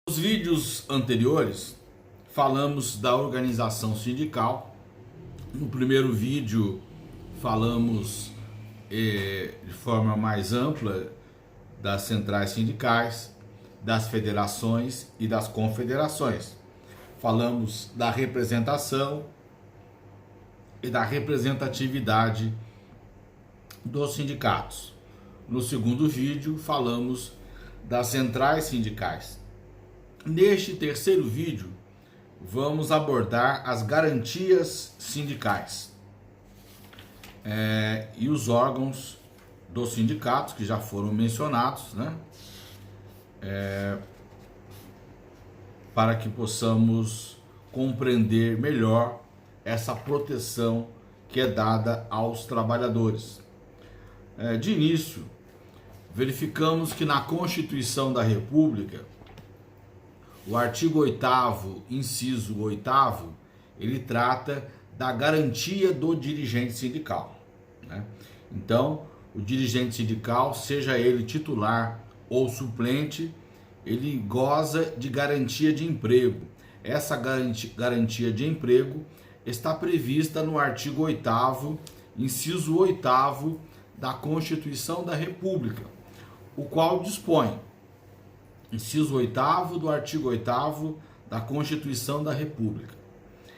Nos vídeos anteriores, falamos da organização sindical. No primeiro vídeo, falamos de forma mais ampla das centrais sindicais, das federações e das confederações. Falamos da representação e da representatividade dos sindicatos. No segundo vídeo, falamos das centrais sindicais. Neste terceiro vídeo, vamos abordar as garantias sindicais e os órgãos dos sindicatos que já foram mencionados, né? Para que possamos compreender melhor essa proteção que é dada aos trabalhadores. De início, verificamos que na Constituição da República, o artigo 8º, inciso 8º, ele trata da garantia do dirigente sindical, né? Então, o dirigente sindical, seja ele titular ou suplente, ele goza de garantia de emprego. Essa garantia de emprego está prevista no artigo 8º, inciso 8º da Constituição da República, o qual dispõe, inciso 8º do artigo 8º da Constituição da República: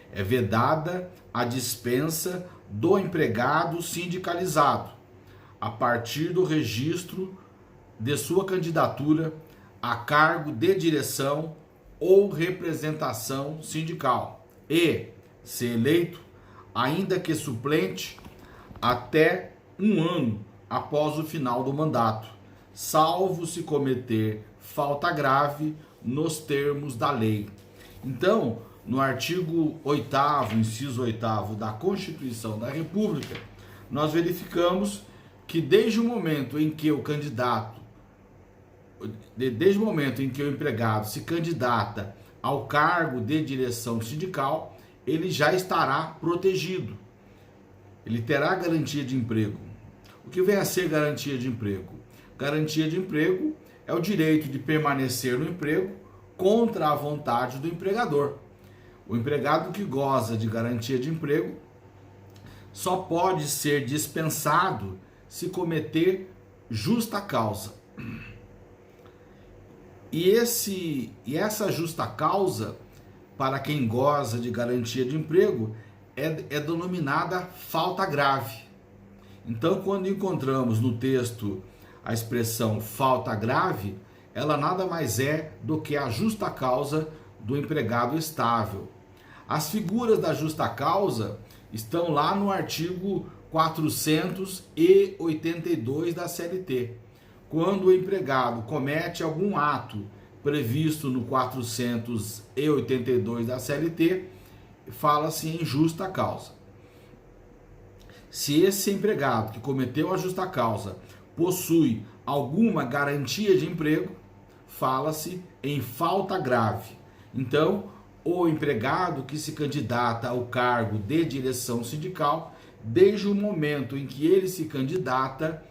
é vedada a dispensa do empregado sindicalizado a partir do registro de sua candidatura a cargo de direção ou representação sindical e, se eleito, ainda que suplente, até 1 ano após o final do mandato, salvo se cometer falta grave nos termos da lei. Então, no artigo 8º, inciso 8º da Constituição da República, nós verificamos que desde o momento em que o empregado se candidata ao cargo de direção sindical, ele já estará protegido. Ele terá garantia de emprego. O que vem a ser garantia de emprego? Garantia de emprego é o direito de permanecer no emprego contra a vontade do empregador. O empregado que goza de garantia de emprego só pode ser dispensado se cometer justa causa. E essa justa causa, para quem goza de garantia de emprego, é denominada falta grave. Então, quando encontramos no texto a expressão falta grave, ela nada mais é do que a justa causa do empregado estável. As figuras da justa causa estão lá no artigo 482 da CLT. Quando o empregado comete algum ato previsto no 482 da CLT, fala-se em justa causa. Se esse empregado que cometeu a justa causa possui alguma garantia de emprego, fala-se em falta grave. Então, o empregado que se candidata ao cargo de direção sindical, desde o momento em que ele se candidata,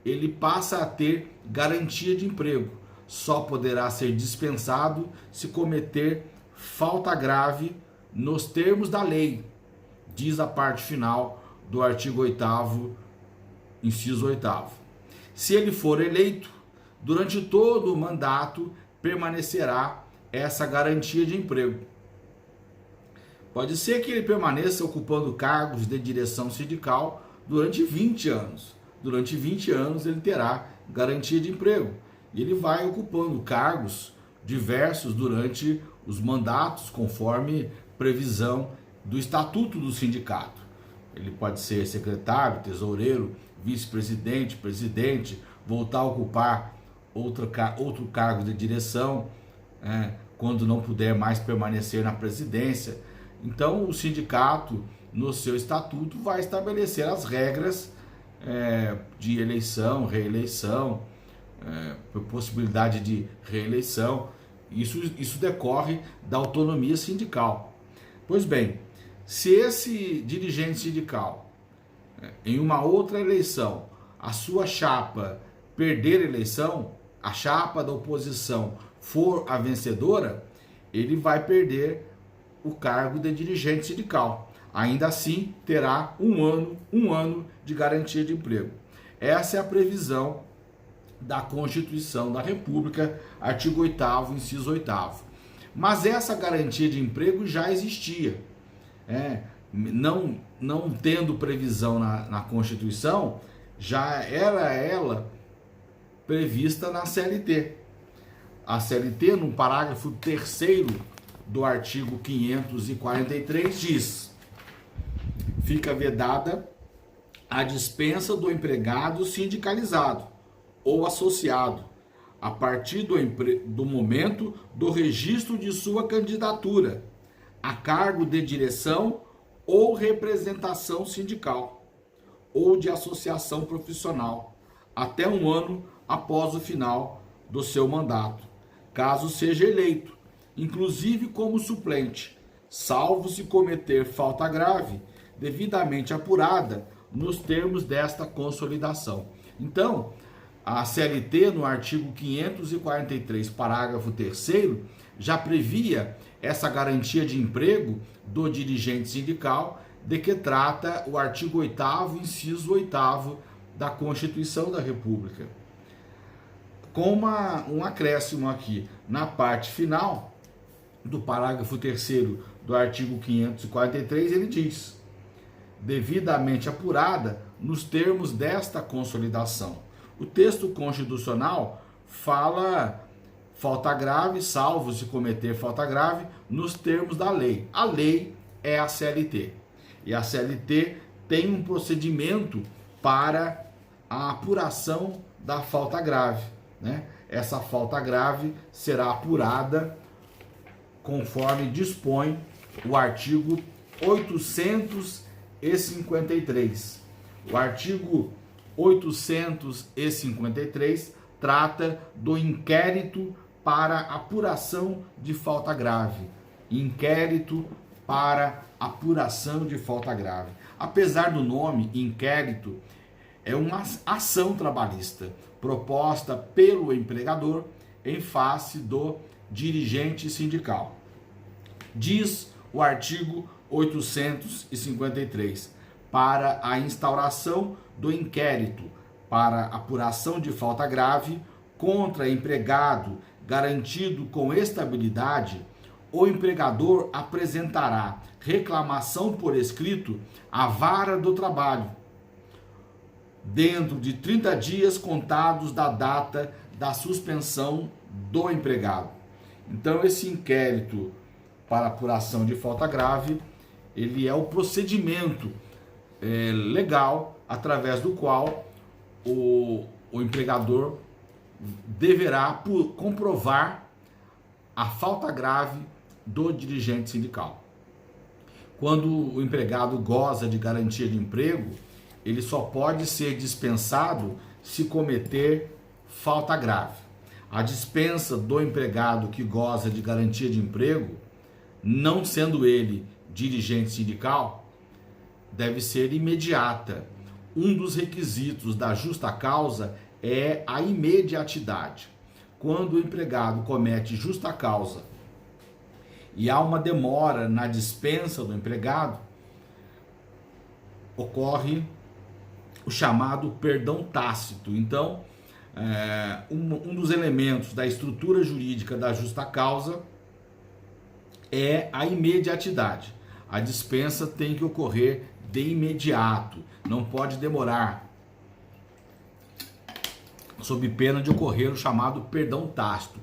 ele passa a ter garantia de emprego. Só poderá ser dispensado se cometer falta grave nos termos da lei, diz a parte final do artigo 8º, inciso 8º. Se ele for eleito, durante todo o mandato permanecerá essa garantia de emprego. Pode ser que ele permaneça ocupando cargos de direção sindical durante 20 anos. Durante 20 anos ele terá garantia de emprego. E ele vai ocupando cargos diversos durante os mandatos, conforme previsão do Estatuto do Sindicato. Ele pode ser secretário, tesoureiro, vice-presidente, presidente, voltar a ocupar outro cargo de direção, quando não puder mais permanecer na presidência. Então, o sindicato, no seu estatuto, vai estabelecer as regras de eleição, reeleição, possibilidade de reeleição. Isso decorre da autonomia sindical. Pois bem, se esse dirigente sindical, em uma outra eleição, a sua chapa perder a eleição, a chapa da oposição for a vencedora, ele vai perder o cargo de dirigente sindical. Ainda assim, terá um ano de garantia de emprego. Essa é a previsão da Constituição da República, artigo 8º, inciso 8º. Mas essa garantia de emprego já existia. Não tendo previsão na Constituição, já era ela prevista na CLT. A CLT, no parágrafo 3º do artigo 543, diz: fica vedada a dispensa do empregado sindicalizado ou associado a partir do momento do registro de sua candidatura a cargo de direção ou representação sindical ou de associação profissional até um ano após o final do seu mandato, caso seja eleito, inclusive como suplente, salvo se cometer falta grave devidamente apurada nos termos desta consolidação. Então, a CLT, no artigo 543, parágrafo 3º, já previa essa garantia de emprego do dirigente sindical, de que trata o artigo 8º, inciso 8º da Constituição da República. Com um acréscimo aqui, na parte final do parágrafo 3º do artigo 543, ele diz: devidamente apurada nos termos desta consolidação. O texto constitucional fala falta grave, salvo se cometer falta grave, nos termos da lei. A lei é a CLT. E a CLT tem um procedimento para a apuração da falta grave, né? Essa falta grave será apurada conforme dispõe o artigo 853. O artigo 853 trata do inquérito para apuração de falta grave. Inquérito para apuração de falta grave. Apesar do nome inquérito, é uma ação trabalhista proposta pelo empregador em face do dirigente sindical. Diz o artigo 853, para a instauração do inquérito para apuração de falta grave contra empregado garantido com estabilidade, o empregador apresentará reclamação por escrito à vara do trabalho, dentro de 30 dias contados da data da suspensão do empregado. Então, esse inquérito para apuração de falta grave, ele é o procedimento legal através do qual o empregador deverá comprovar a falta grave do dirigente sindical. Quando o empregado goza de garantia de emprego, ele só pode ser dispensado se cometer falta grave. A dispensa do empregado que goza de garantia de emprego, não sendo ele dirigente sindical, deve ser imediata. Um dos requisitos da justa causa é a imediatidade. Quando o empregado comete justa causa e há uma demora na dispensa do empregado, ocorre o chamado perdão tácito. Então, um dos elementos da estrutura jurídica da justa causa é a imediatidade. A dispensa tem que ocorrer de imediato, não pode demorar, sob pena de ocorrer o chamado perdão tácito.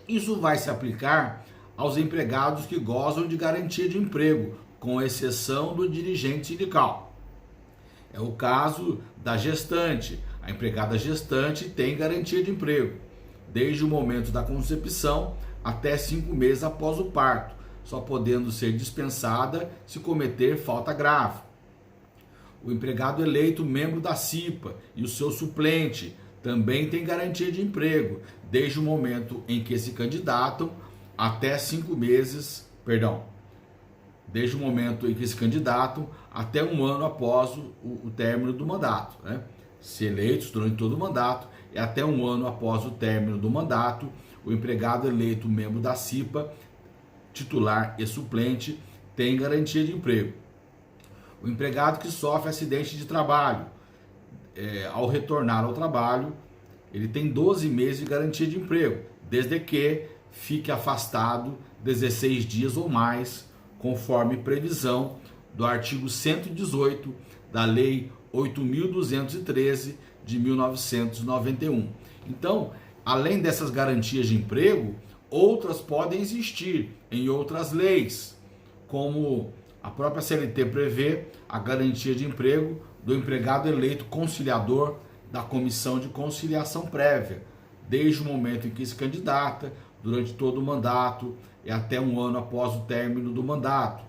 Isso vai se aplicar aos empregados que gozam de garantia de emprego, com exceção do dirigente sindical. É o caso da gestante. A empregada gestante tem garantia de emprego, desde o momento da concepção até 5 meses após o parto, só podendo ser dispensada se cometer falta grave. O empregado eleito membro da CIPA e o seu suplente também tem garantia de emprego, desde o momento em que se candidatam até 5 meses, desde o momento em que se candidatam até 1 ano após o término do mandato, né? Se eleitos durante todo o mandato, e até 1 ano após o término do mandato, o empregado eleito membro da CIPA, titular e suplente, tem garantia de emprego. O empregado que sofre acidente de trabalho, ao retornar ao trabalho, ele tem 12 meses de garantia de emprego, desde que fique afastado 16 dias ou mais, conforme previsão do artigo 118 da Lei 8.213 de 1991. Então, além dessas garantias de emprego, outras podem existir em outras leis, como a própria CLT prevê a garantia de emprego do empregado eleito conciliador da Comissão de Conciliação Prévia, desde o momento em que se candidata, durante todo o mandato e até um ano após o término do mandato.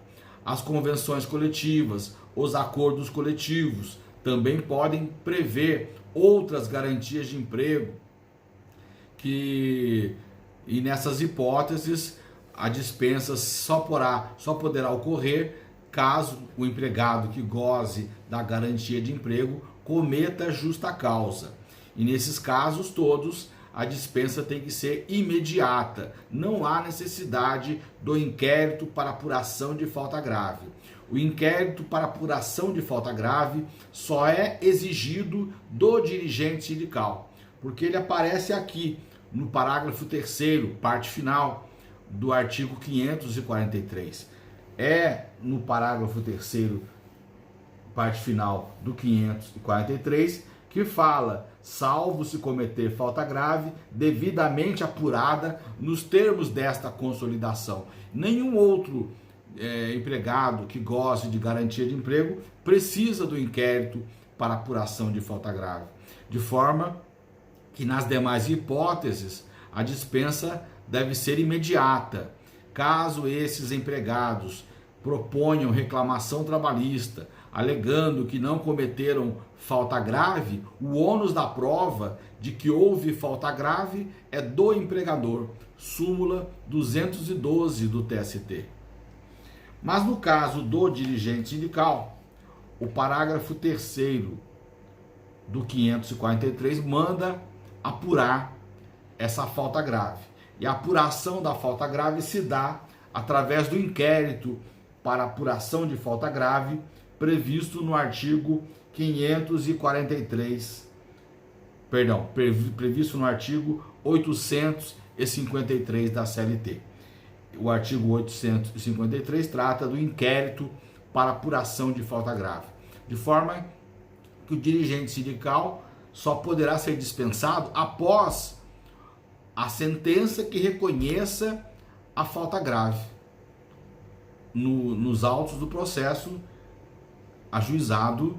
As convenções coletivas, os acordos coletivos também podem prever outras garantias de emprego e nessas hipóteses a dispensa só poderá ocorrer caso o empregado que goze da garantia de emprego cometa justa causa. E nesses casos todos, a dispensa tem que ser imediata. Não há necessidade do inquérito para apuração de falta grave. O inquérito para apuração de falta grave só é exigido do dirigente sindical, porque ele aparece aqui no parágrafo 3º, parte final do artigo 543. É no parágrafo 3º, parte final do 543, que fala: salvo se cometer falta grave devidamente apurada nos termos desta consolidação. Nenhum outro empregado que goste de garantia de emprego precisa do inquérito para apuração de falta grave. De forma que nas demais hipóteses a dispensa deve ser imediata. Caso esses empregados proponham reclamação trabalhista, alegando que não cometeram falta grave, o ônus da prova de que houve falta grave é do empregador, súmula 212 do TST. Mas no caso do dirigente sindical, o parágrafo 3º do 543 manda apurar essa falta grave. E a apuração da falta grave se dá através do inquérito para apuração de falta grave previsto no artigo 853 da CLT. O artigo 853 trata do inquérito para apuração de falta grave, de forma que o dirigente sindical só poderá ser dispensado após a sentença que reconheça a falta grave nos autos do processo ajuizado,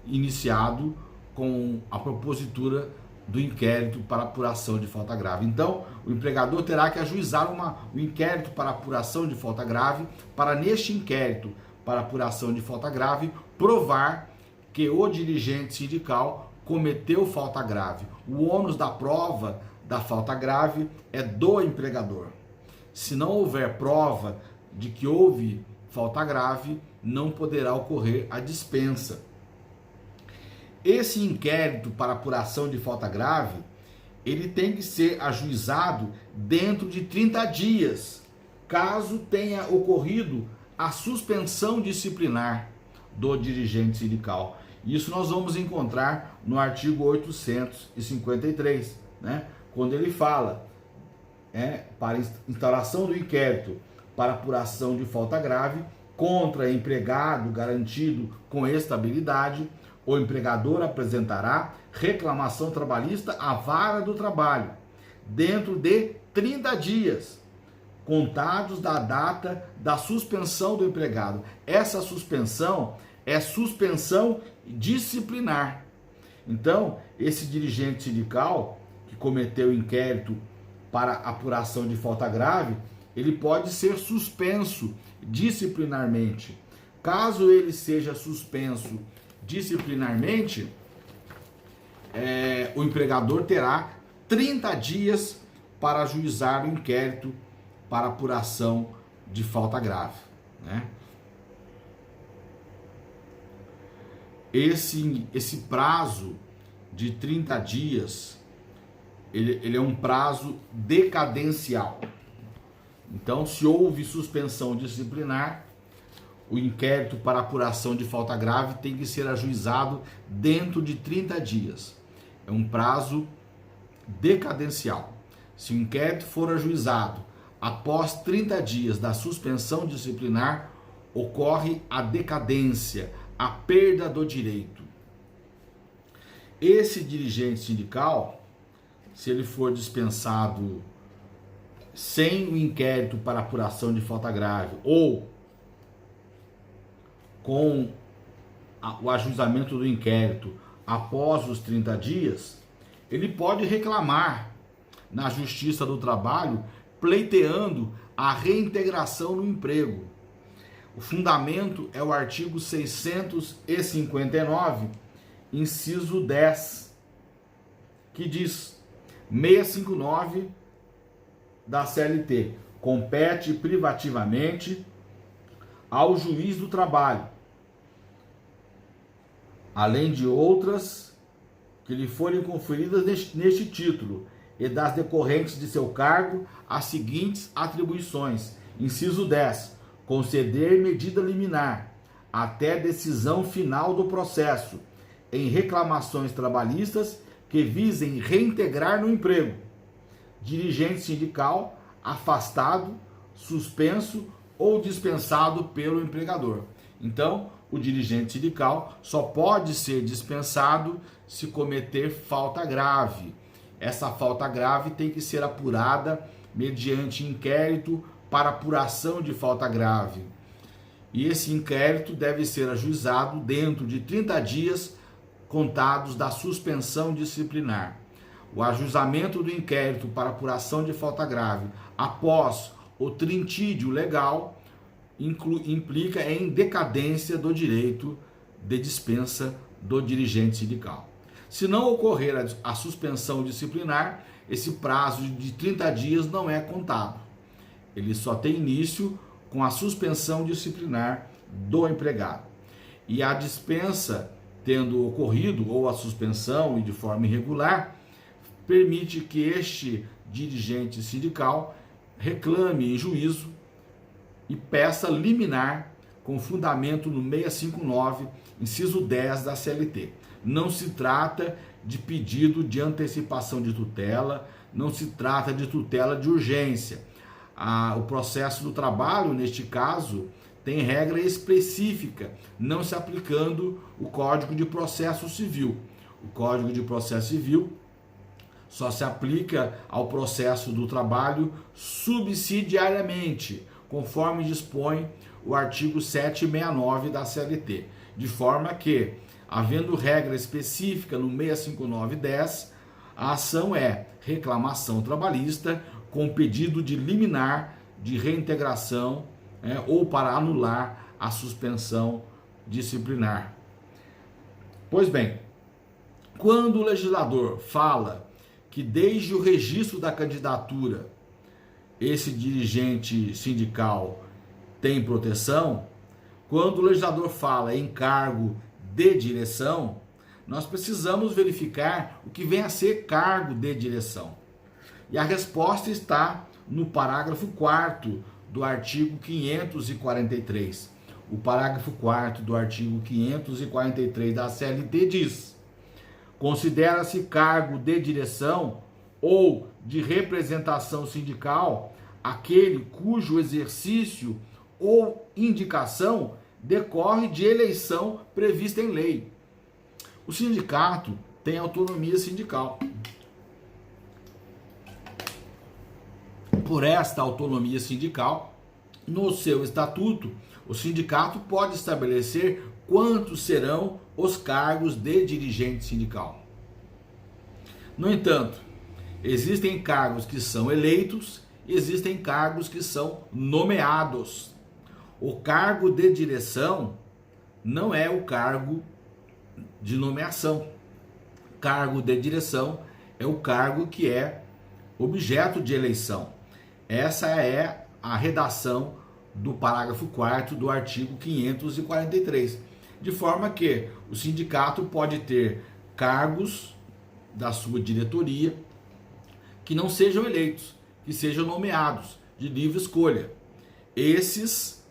iniciado com a propositura do inquérito para apuração de falta grave. Então, o empregador terá que ajuizar o inquérito para apuração de falta grave, para neste inquérito para apuração de falta grave, provar que o dirigente sindical cometeu falta grave. O ônus da prova da falta grave é do empregador. Se não houver prova de que houve falta grave, não poderá ocorrer a dispensa. Esse inquérito para apuração de falta grave, ele tem que ser ajuizado dentro de 30 dias, caso tenha ocorrido a suspensão disciplinar do dirigente sindical. Isso nós vamos encontrar no artigo 853, né? Quando ele fala para instauração do inquérito para apuração de falta grave contra empregado garantido com estabilidade, o empregador apresentará reclamação trabalhista à vara do trabalho dentro de 30 dias, contados da data da suspensão do empregado. Essa suspensão é suspensão disciplinar. Então, esse dirigente sindical que cometeu inquérito para apuração de falta grave, ele pode ser suspenso disciplinarmente. Caso ele seja suspenso disciplinarmente, o empregador terá 30 dias para ajuizar o inquérito para apuração de falta grave, né? Esse prazo de 30 dias ele é um prazo decadencial. Então, se houve suspensão disciplinar, o inquérito para apuração de falta grave tem que ser ajuizado dentro de 30 dias. É um prazo decadencial. Se o inquérito for ajuizado após 30 dias da suspensão disciplinar, ocorre a decadência, a perda do direito. Esse dirigente sindical, se ele for dispensado sem o inquérito para apuração de falta grave ou com o ajuizamento do inquérito após os 30 dias, ele pode reclamar na Justiça do Trabalho, pleiteando a reintegração no emprego. O fundamento é o artigo 659, inciso 10, que diz: 659 da CLT, compete privativamente ao juiz do trabalho, além de outras que lhe forem conferidas neste título, e das decorrentes de seu cargo, as seguintes atribuições. Inciso 10. Conceder medida liminar até decisão final do processo em reclamações trabalhistas que visem reintegrar no emprego dirigente sindical afastado, suspenso ou dispensado pelo empregador. Então, o dirigente sindical só pode ser dispensado se cometer falta grave. Essa falta grave tem que ser apurada mediante inquérito para apuração de falta grave. E esse inquérito deve ser ajuizado dentro de 30 dias contados da suspensão disciplinar. O ajuizamento do inquérito para apuração de falta grave após o trintídio legal implica em decadência do direito de dispensa do dirigente sindical. Se não ocorrer a suspensão disciplinar, esse prazo de 30 dias não é contado. Ele só tem início com a suspensão disciplinar do empregado. E a dispensa tendo ocorrido, ou a suspensão e de forma irregular, permite que este dirigente sindical reclame em juízo e peça liminar com fundamento no 659, inciso 10 da CLT. Não se trata de pedido de antecipação de tutela, não se trata de tutela de urgência. O processo do trabalho, neste caso, tem regra específica, não se aplicando o Código de Processo Civil. O Código de Processo Civil só se aplica ao processo do trabalho subsidiariamente, conforme dispõe o artigo 769 da CLT, de forma que, havendo regra específica no 659-10, a ação é reclamação trabalhista com pedido de liminar de reintegração ou para anular a suspensão disciplinar. Pois bem, quando o legislador fala que desde o registro da candidatura esse dirigente sindical tem proteção, quando o legislador fala em cargo de direção, nós precisamos verificar o que vem a ser cargo de direção. E a resposta está no parágrafo 4º do artigo 543. O parágrafo 4º do artigo 543 da CLT diz: considera-se cargo de direção ou de representação sindical aquele cujo exercício ou indicação decorre de eleição prevista em lei. O sindicato tem autonomia sindical. Por esta autonomia sindical, no seu estatuto, o sindicato pode estabelecer quantos serão os cargos de dirigente sindical. No entanto, existem cargos que são eleitos, existem cargos que são nomeados. O cargo de direção não é o cargo de nomeação. Cargo de direção é o cargo que é objeto de eleição. Essa é a redação do parágrafo 4º do artigo 543. De forma que o sindicato pode ter cargos da sua diretoria que não sejam eleitos, que sejam nomeados de livre escolha. Esses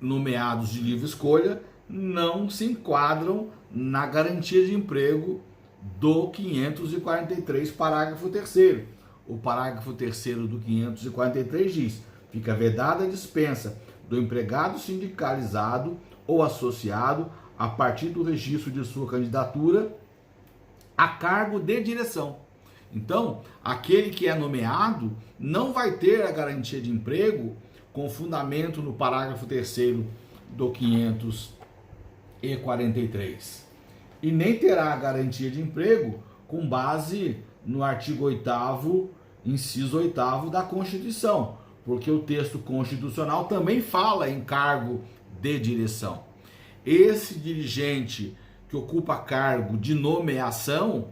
nomeados de livre escolha não se enquadram na garantia de emprego do 543, parágrafo 3º. O parágrafo 3º do 543 diz: fica vedada a dispensa do empregado sindicalizado ou associado a partir do registro de sua candidatura a cargo de direção. Então, aquele que é nomeado não vai ter a garantia de emprego com fundamento no parágrafo 3º do 543. E nem terá a garantia de emprego com base no artigo 8º, inciso 8º da Constituição, porque o texto constitucional também fala em cargo de direção. Esse dirigente que ocupa cargo de nomeação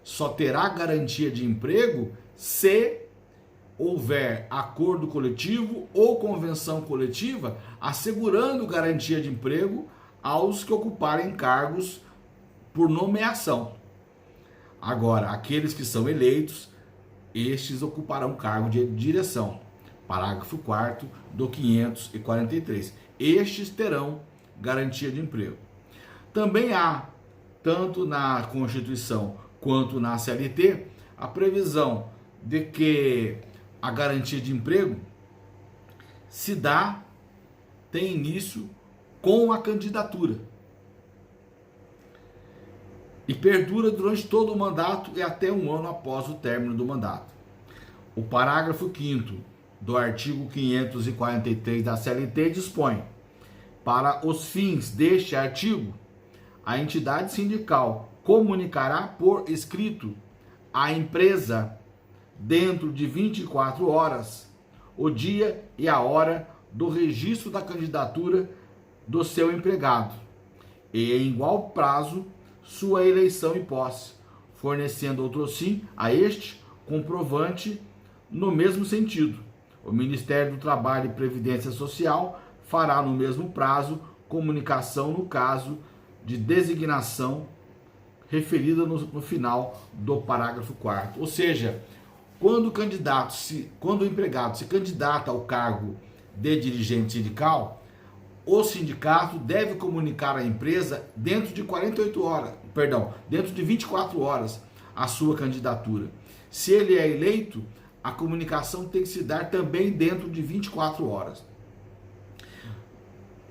só terá garantia de emprego se houver acordo coletivo ou convenção coletiva assegurando garantia de emprego aos que ocuparem cargos por nomeação. Agora, aqueles que são eleitos, estes ocuparão cargo de direção. Parágrafo 4º do 543. Estes terão garantia de emprego. Também há, tanto na Constituição quanto na CLT, a previsão de que a garantia de emprego tem início com a candidatura e perdura durante todo o mandato e até um ano após o término do mandato. O parágrafo 5º do artigo 543 da CLT dispõe: para os fins deste artigo, a entidade sindical comunicará por escrito à empresa, dentro de 24 horas, o dia e a hora do registro da candidatura do seu empregado, e em igual prazo sua eleição e posse, fornecendo outrosim a este comprovante no mesmo sentido. O Ministério do Trabalho e Previdência Social fará no mesmo prazo comunicação no caso de designação referida no final do parágrafo 4º. Ou seja, quando o empregado se candidata ao cargo de dirigente sindical, o sindicato deve comunicar à empresa dentro de 24 horas a sua candidatura. Se ele é eleito, a comunicação tem que se dar também dentro de 24 horas.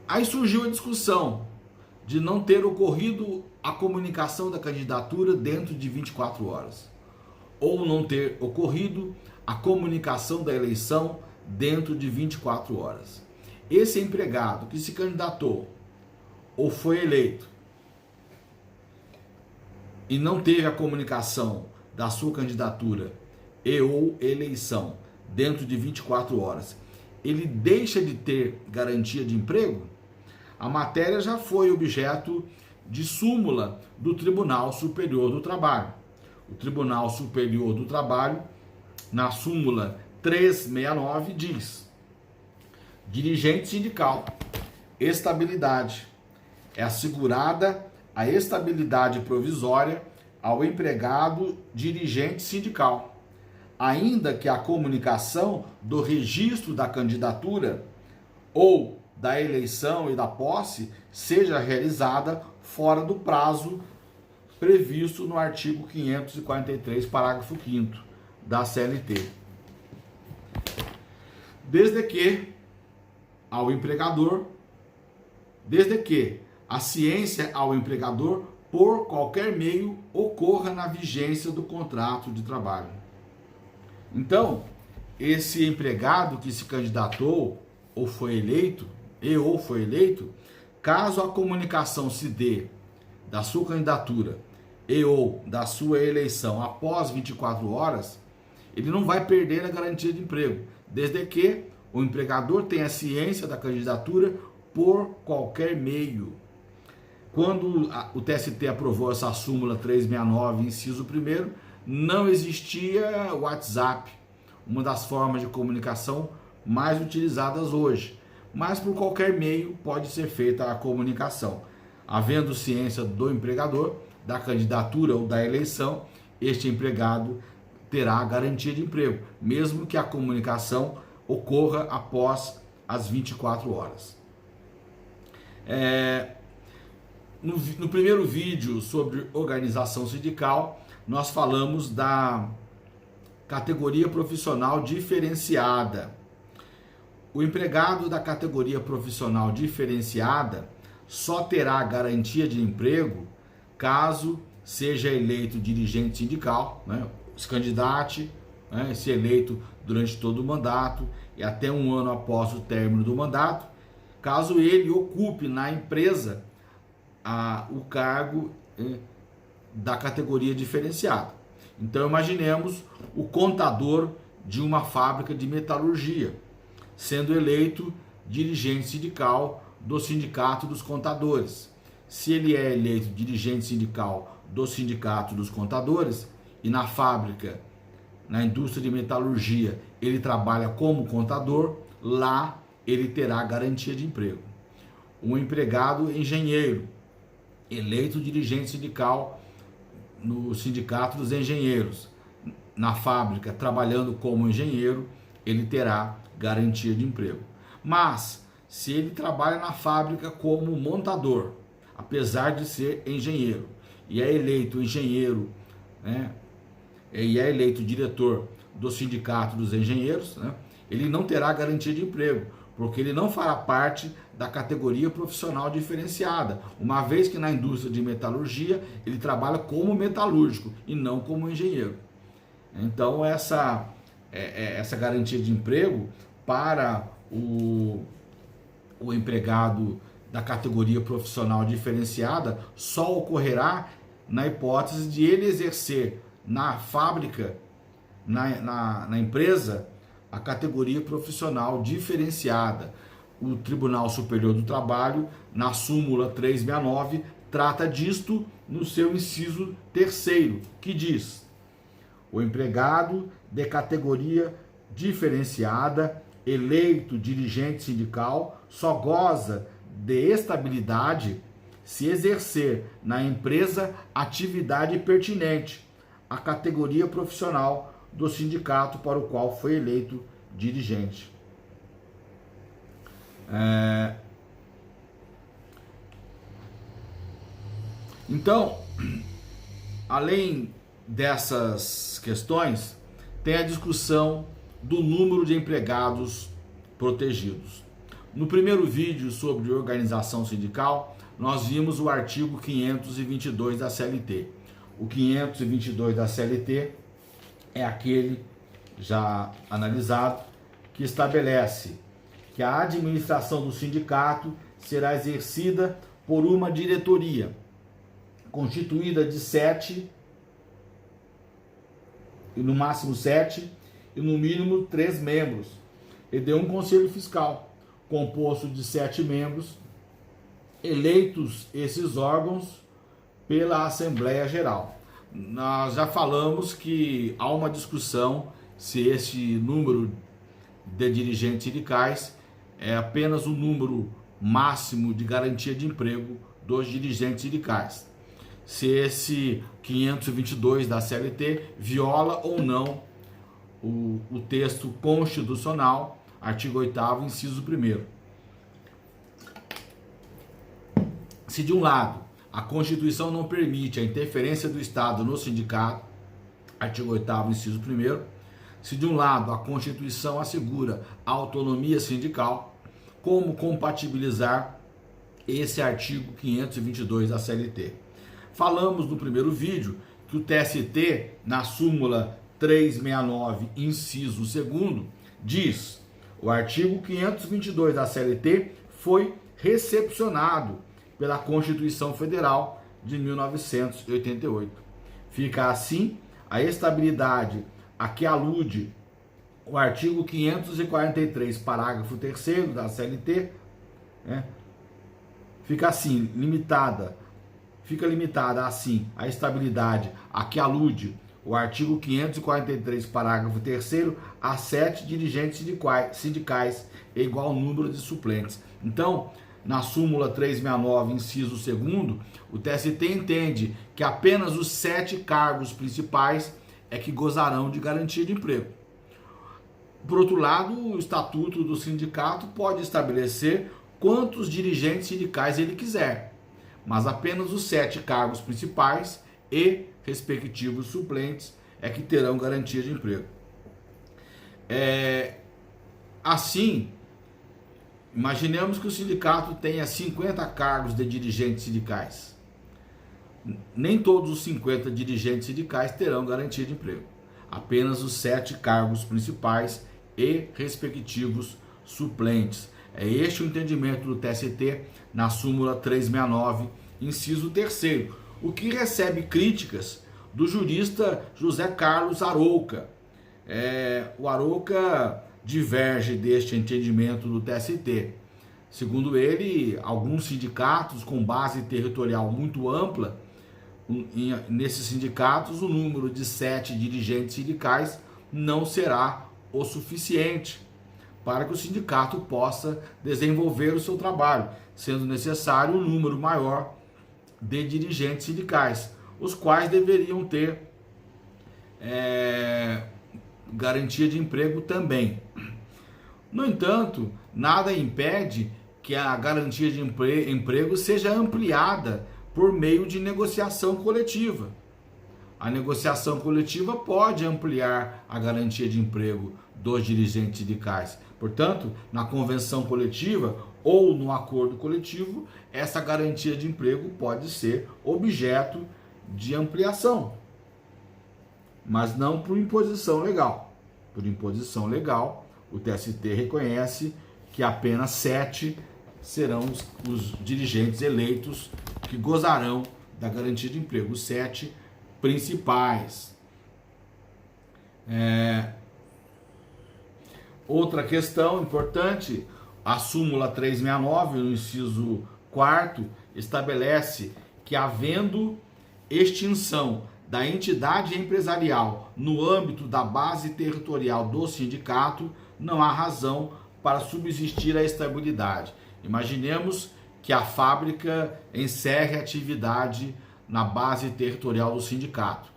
Aí surgiu a discussão de não ter ocorrido a comunicação da candidatura dentro de 24 horas, ou não ter ocorrido a comunicação da eleição dentro de 24 horas. Esse empregado que se candidatou ou foi eleito e não teve a comunicação da sua candidatura e ou eleição dentro de 24 horas, ele deixa de ter garantia de emprego? A matéria já foi objeto de súmula do Tribunal Superior do Trabalho. O Tribunal Superior do Trabalho, na súmula 369, diz: dirigente sindical, estabilidade. É assegurada a estabilidade provisória ao empregado dirigente sindical, ainda que a comunicação do registro da candidatura ou da eleição e da posse seja realizada fora do prazo previsto no artigo 543, parágrafo 5º da CLT. Desde que a ciência ao empregador, por qualquer meio, ocorra na vigência do contrato de trabalho. Então, esse empregado que se candidatou ou foi eleito, caso a comunicação se dê da sua candidatura e ou da sua eleição após 24 horas, ele não vai perder a garantia de emprego, desde que o empregador tenha ciência da candidatura por qualquer meio. Quando o TST aprovou essa súmula 369, inciso 1º, não existia o WhatsApp, uma das formas de comunicação mais utilizadas hoje. Mas por qualquer meio pode ser feita a comunicação. Havendo ciência do empregador, da candidatura ou da eleição, este empregado terá garantia de emprego, mesmo que a comunicação ocorra após as 24 horas. No primeiro vídeo sobre organização sindical, nós falamos da categoria profissional diferenciada. O empregado da categoria profissional diferenciada só terá garantia de emprego caso seja eleito dirigente sindical, né? Se candidate, né? Se eleito durante todo o mandato e até um ano após o término do mandato, caso ele ocupe na empresa o cargo da categoria diferenciada. Então imaginemos o contador de uma fábrica de metalurgia sendo eleito dirigente sindical do Sindicato dos Contadores. Se ele é eleito dirigente sindical do Sindicato dos Contadores e na fábrica, na indústria de metalurgia, ele trabalha como contador, lá ele terá garantia de emprego. Um empregado engenheiro, eleito dirigente sindical no Sindicato dos Engenheiros, na fábrica, trabalhando como engenheiro, ele terá garantia de emprego. Mas, se ele trabalha na fábrica como montador, apesar de ser engenheiro, e é eleito engenheiro, né, e é eleito diretor do Sindicato dos Engenheiros, né, ele não terá garantia de emprego, porque ele não fará parte da categoria profissional diferenciada, uma vez que na indústria de metalurgia ele trabalha como metalúrgico e não como engenheiro. Então essa garantia de emprego para o empregado da categoria profissional diferenciada só ocorrerá na hipótese de ele exercer na fábrica, na empresa, a categoria profissional diferenciada. O Tribunal Superior do Trabalho, na súmula 369, trata disto no seu inciso 3º, que diz: o empregado de categoria diferenciada, eleito dirigente sindical, só goza de estabilidade se exercer na empresa atividade pertinente à categoria profissional do sindicato para o qual foi eleito dirigente. Então, além dessas questões, tem a discussão do número de empregados protegidos. No primeiro vídeo sobre organização sindical, nós vimos o artigo 522 da CLT. O 522 da CLT é aquele já analisado que estabelece que a administração do sindicato será exercida por uma diretoria constituída de 7, e no máximo 7, e no mínimo 3 membros, e de um conselho fiscal, composto de 7 membros, eleitos esses órgãos pela Assembleia Geral. Nós já falamos que há uma discussão se esse número de dirigentes sindicais é apenas o número máximo de garantia de emprego dos dirigentes sindicais. Se esse 522 da CLT viola ou não o texto constitucional, artigo 8º, inciso 1º. Se de um lado a Constituição não permite a interferência do Estado no sindicato, artigo 8º, inciso 1º, se de um lado a Constituição assegura a autonomia sindical, como compatibilizar esse artigo 522 da CLT? Falamos no primeiro vídeo que o TST, na súmula 369, inciso 2º, diz: o artigo 522 da CLT foi recepcionado pela Constituição Federal de 1988. Fica assim a estabilidade a que alude o artigo 543, parágrafo 3º da CLT, né? Fica limitada assim a estabilidade a que alude o artigo 543, parágrafo 3º, a 7 dirigentes sindicais e igual número de suplentes. Então, na súmula 369, inciso 2º, o TST entende que apenas os 7 cargos principais é que gozarão de garantia de emprego. Por outro lado, o estatuto do sindicato pode estabelecer quantos dirigentes sindicais ele quiser, mas apenas os 7 cargos principais e respectivos suplentes é que terão garantia de emprego. Assim, imaginemos que o sindicato tenha 50 cargos de dirigentes sindicais. Nem todos os 50 dirigentes sindicais terão garantia de emprego. Apenas os 7 cargos principais e respectivos suplentes. É este o entendimento do TST na súmula 369, inciso 3º, o que recebe críticas do jurista José Carlos Arouca. O Arouca diverge deste entendimento do TST. Segundo ele, alguns sindicatos com base territorial muito ampla, nesses sindicatos o número de 7 dirigentes sindicais não será o suficiente para que o sindicato possa desenvolver o seu trabalho, sendo necessário um número maior de dirigentes sindicais, os quais deveriam ter garantia de emprego também. No entanto, nada impede que a garantia de emprego seja ampliada por meio de negociação coletiva. A negociação coletiva pode ampliar a garantia de emprego dos dirigentes sindicais. Portanto, na convenção coletiva ou no acordo coletivo, essa garantia de emprego pode ser objeto de ampliação, mas não por imposição legal. Por imposição legal, o TST reconhece que apenas 7 serão os dirigentes eleitos que gozarão da garantia de emprego, os 7 principais. Outra questão importante, a súmula 369, no inciso 4º, estabelece que, havendo extinção da entidade empresarial no âmbito da base territorial do sindicato, não há razão para subsistir a estabilidade. Imaginemos que a fábrica encerre a atividade na base territorial do sindicato.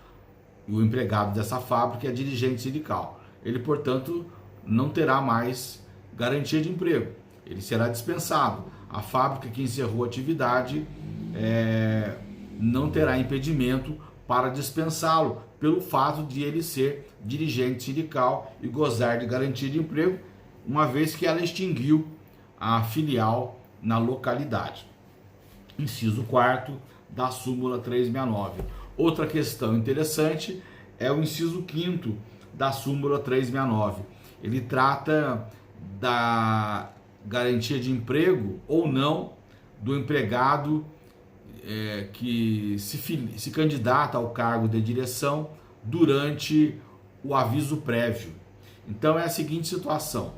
E o empregado dessa fábrica é dirigente sindical. Ele, portanto, não terá mais garantia de emprego. Ele será dispensado. A fábrica que encerrou a atividade não terá impedimento para dispensá-lo, pelo fato de ele ser dirigente sindical e gozar de garantia de emprego, uma vez que ela extinguiu a filial na localidade. Inciso 4º da súmula 369. Outra questão interessante é o inciso 5º da súmula 369. Ele trata da garantia de emprego ou não do empregado que se candidata ao cargo de direção durante o aviso prévio. Então é a seguinte situação: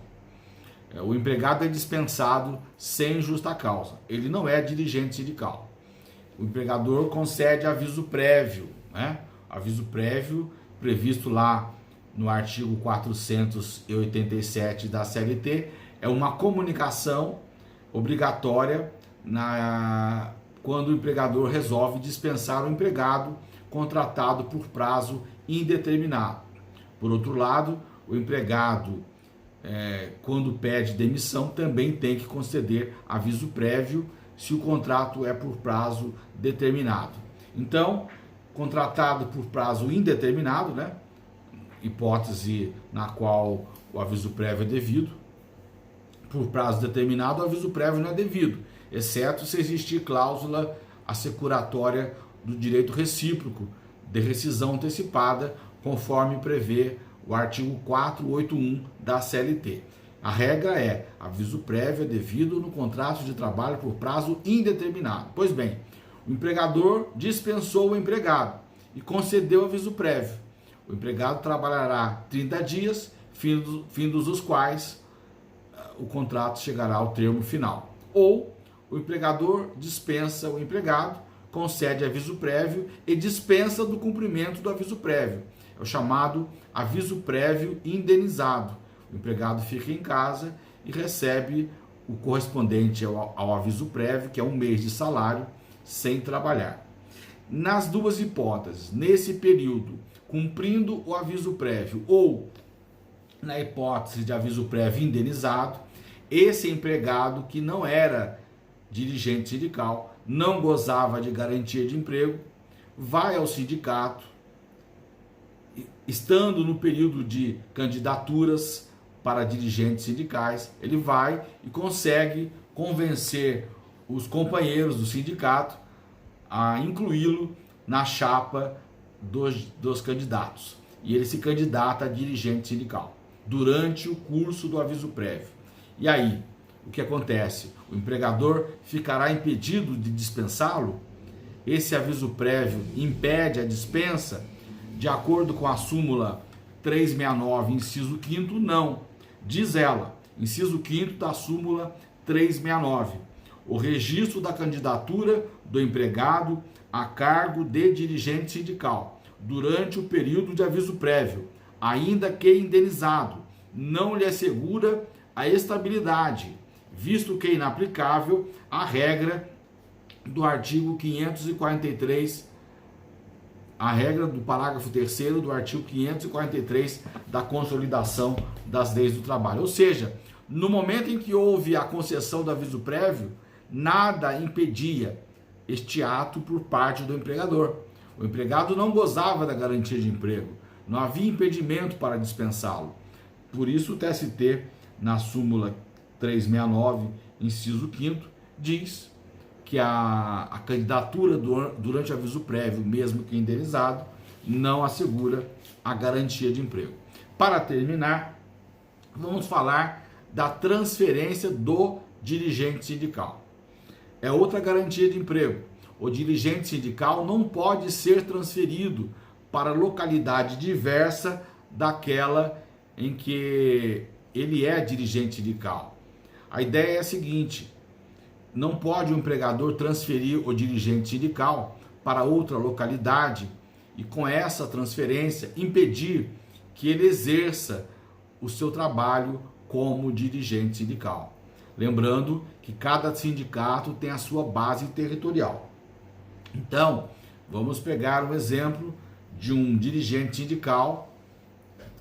o empregado é dispensado sem justa causa, ele não é dirigente sindical. O empregador concede aviso prévio, aviso prévio previsto lá no artigo 487 da CLT, é uma comunicação obrigatória quando o empregador resolve dispensar o empregado contratado por prazo indeterminado. Por outro lado, o empregado, quando pede demissão, também tem que conceder aviso prévio se o contrato é por prazo determinado. Então, contratado por prazo indeterminado, hipótese na qual o aviso prévio é devido, por prazo determinado, o aviso prévio não é devido, exceto se existir cláusula assecuratória do direito recíproco de rescisão antecipada, conforme prevê o artigo 481 da CLT. A regra é: aviso prévio é devido no contrato de trabalho por prazo indeterminado. Pois bem, o empregador dispensou o empregado e concedeu aviso prévio. O empregado trabalhará 30 dias, findos os quais o contrato chegará ao termo final. Ou o empregador dispensa o empregado, concede aviso prévio e dispensa do cumprimento do aviso prévio. É o chamado aviso prévio indenizado. O empregado fica em casa e recebe o correspondente ao aviso prévio, que é 1 mês de salário, sem trabalhar. Nas duas hipóteses, nesse período, cumprindo o aviso prévio ou, na hipótese de aviso prévio indenizado, esse empregado que não era dirigente sindical, não gozava de garantia de emprego, vai ao sindicato, estando no período de candidaturas para dirigentes sindicais, ele vai e consegue convencer os companheiros do sindicato a incluí-lo na chapa dos candidatos. E ele se candidata a dirigente sindical durante o curso do aviso prévio. E aí, o que acontece? O empregador ficará impedido de dispensá-lo? Esse aviso prévio impede a dispensa? De acordo com a súmula 369, inciso 5º, não. Diz ela, inciso 5º da súmula 369, o registro da candidatura do empregado a cargo de dirigente sindical durante o período de aviso prévio, ainda que indenizado, não lhe assegura a estabilidade, visto que é inaplicável a regra do artigo 543, a regra do parágrafo 3º do artigo 543 da Consolidação das Leis do Trabalho. Ou seja, no momento em que houve a concessão do aviso prévio, nada impedia este ato por parte do empregador. O empregado não gozava da garantia de emprego, não havia impedimento para dispensá-lo. Por isso o TST, na súmula 369, inciso 5º, diz que a candidatura durante o aviso prévio, mesmo que indenizado, não assegura a garantia de emprego. Para terminar, vamos falar da transferência do dirigente sindical. É outra garantia de emprego. O dirigente sindical não pode ser transferido para localidade diversa daquela em que ele é dirigente sindical. A ideia é a seguinte: não pode o empregador transferir o dirigente sindical para outra localidade e, com essa transferência, impedir que ele exerça o seu trabalho como dirigente sindical. Lembrando que cada sindicato tem a sua base territorial. Então, vamos pegar um exemplo de um dirigente sindical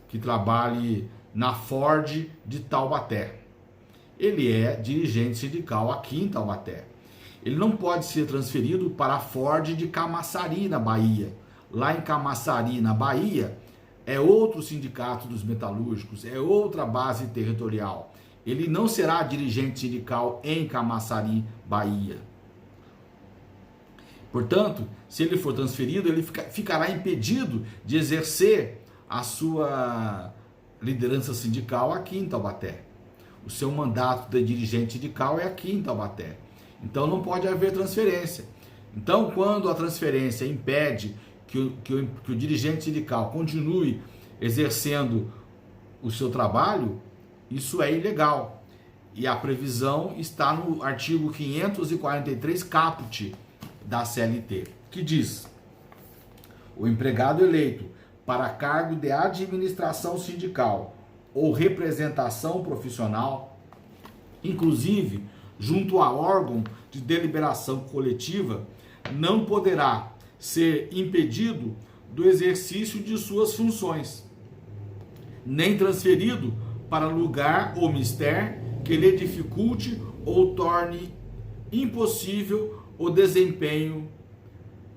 que trabalhe na Ford de Taubaté. Ele é dirigente sindical aqui em Taubaté. Ele não pode ser transferido para a Ford de Camaçari, na Bahia. Lá em Camaçari, na Bahia, é outro sindicato dos metalúrgicos, é outra base territorial. Ele não será dirigente sindical em Camaçari, Bahia. Portanto, se ele for transferido, ele ficará impedido de exercer a sua liderança sindical aqui em Taubaté. O seu mandato de dirigente sindical é aqui em Taubaté. Então não pode haver transferência. Então, quando a transferência impede que o dirigente sindical continue exercendo o seu trabalho, isso é ilegal. E a previsão está no artigo 543 caput da CLT, que diz: o empregado eleito para cargo de administração sindical ou representação profissional, inclusive junto a órgão de deliberação coletiva, não poderá ser impedido do exercício de suas funções, nem transferido para lugar ou mister que lhe dificulte ou torne impossível o desempenho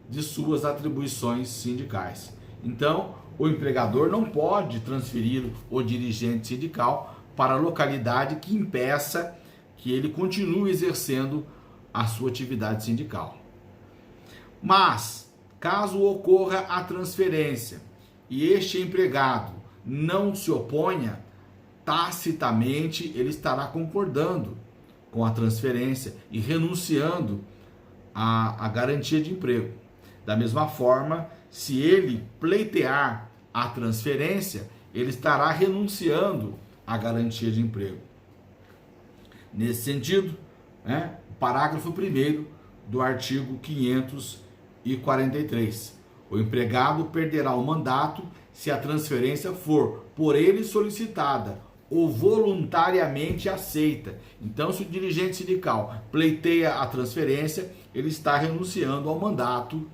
de suas atribuições sindicais. Então, o empregador não pode transferir o dirigente sindical para a localidade que impeça que ele continue exercendo a sua atividade sindical. Mas, caso ocorra a transferência e este empregado não se oponha, tacitamente ele estará concordando com a transferência e renunciando à garantia de emprego. Da mesma forma, se ele pleitear a transferência, ele estará renunciando à garantia de emprego. Nesse sentido, o parágrafo 1º do artigo 543. O empregado perderá o mandato se a transferência for por ele solicitada ou voluntariamente aceita. Então, se o dirigente sindical pleiteia a transferência, ele está renunciando ao mandato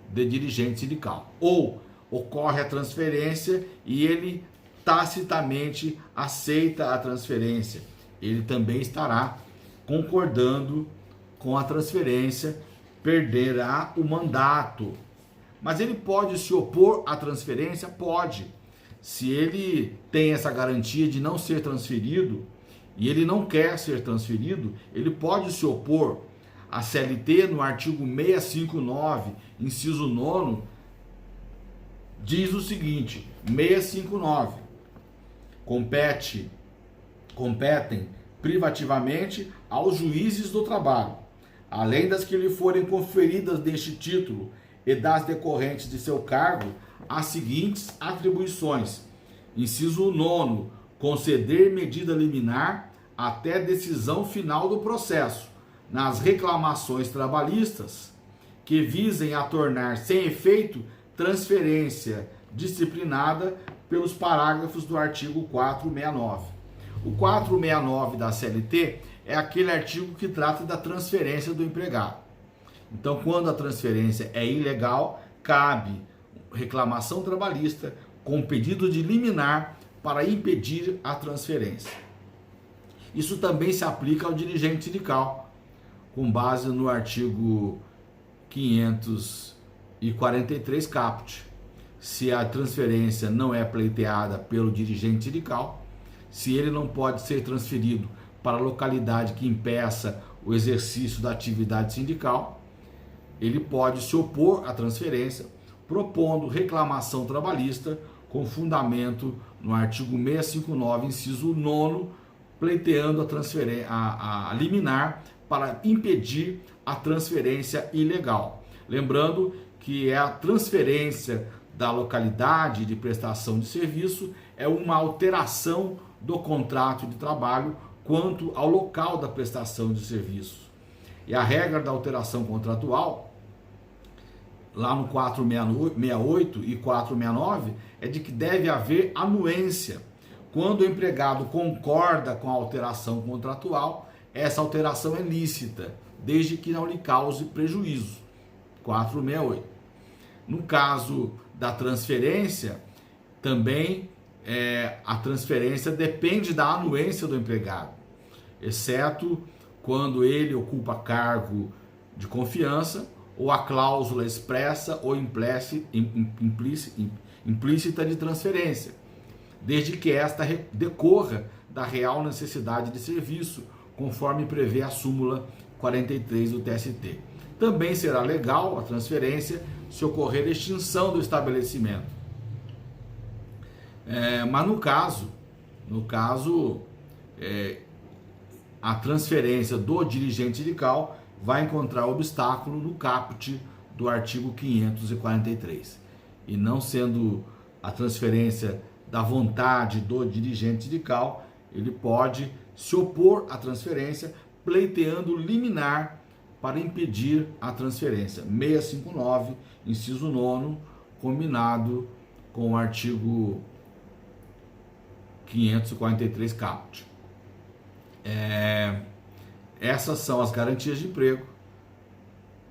de dirigente sindical. Ou ocorre a transferência e ele tacitamente aceita a transferência, ele também estará concordando com a transferência, perderá o mandato. Mas ele pode se opor à transferência? Pode. Se ele tem essa garantia de não ser transferido e ele não quer ser transferido, ele pode se opor. A CLT, no artigo 659, inciso 9, diz o seguinte: 659, competem privativamente aos juízes do trabalho, além das que lhe forem conferidas deste título e das decorrentes de seu cargo, as seguintes atribuições. Inciso 9, conceder medida liminar até decisão final do processo, nas reclamações trabalhistas que visem a tornar sem efeito transferência disciplinada pelos parágrafos do artigo 469. O 469 da CLT é aquele artigo que trata da transferência do empregado. Então, quando a transferência é ilegal, cabe reclamação trabalhista com pedido de liminar para impedir a transferência. Isso também se aplica ao dirigente sindical, com base no artigo 543 caput. Se a transferência não é pleiteada pelo dirigente sindical, se ele não pode ser transferido para a localidade que impeça o exercício da atividade sindical, ele pode se opor à transferência, propondo reclamação trabalhista com fundamento no artigo 659, inciso 9, pleiteando a transferência, a liminar para impedir a transferência ilegal. Lembrando que a transferência da localidade de prestação de serviço é uma alteração do contrato de trabalho quanto ao local da prestação de serviço. E a regra da alteração contratual, lá no 468 e 469, é de que deve haver anuência. Quando o empregado concorda com a alteração contratual, essa alteração é lícita, desde que não lhe cause prejuízo. 468. No caso da transferência, também a transferência depende da anuência do empregado, exceto quando ele ocupa cargo de confiança ou a cláusula expressa ou implícita de transferência, desde que esta decorra da real necessidade de serviço, conforme prevê a súmula 43 do TST. Também será legal a transferência se ocorrer extinção do estabelecimento. Mas no caso, a transferência do dirigente sindical vai encontrar obstáculo no caput do artigo 543. E não sendo a transferência da vontade do dirigente sindical, ele pode se opor à transferência pleiteando liminar para impedir a transferência. 659, inciso 9, combinado com o artigo 543 caput. Essas são as garantias de emprego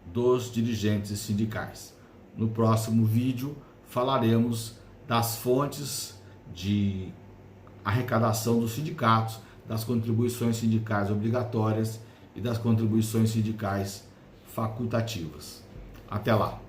dos dirigentes sindicais. No próximo vídeo falaremos das fontes de arrecadação dos sindicatos, das contribuições sindicais obrigatórias e das contribuições sindicais facultativas. Até lá!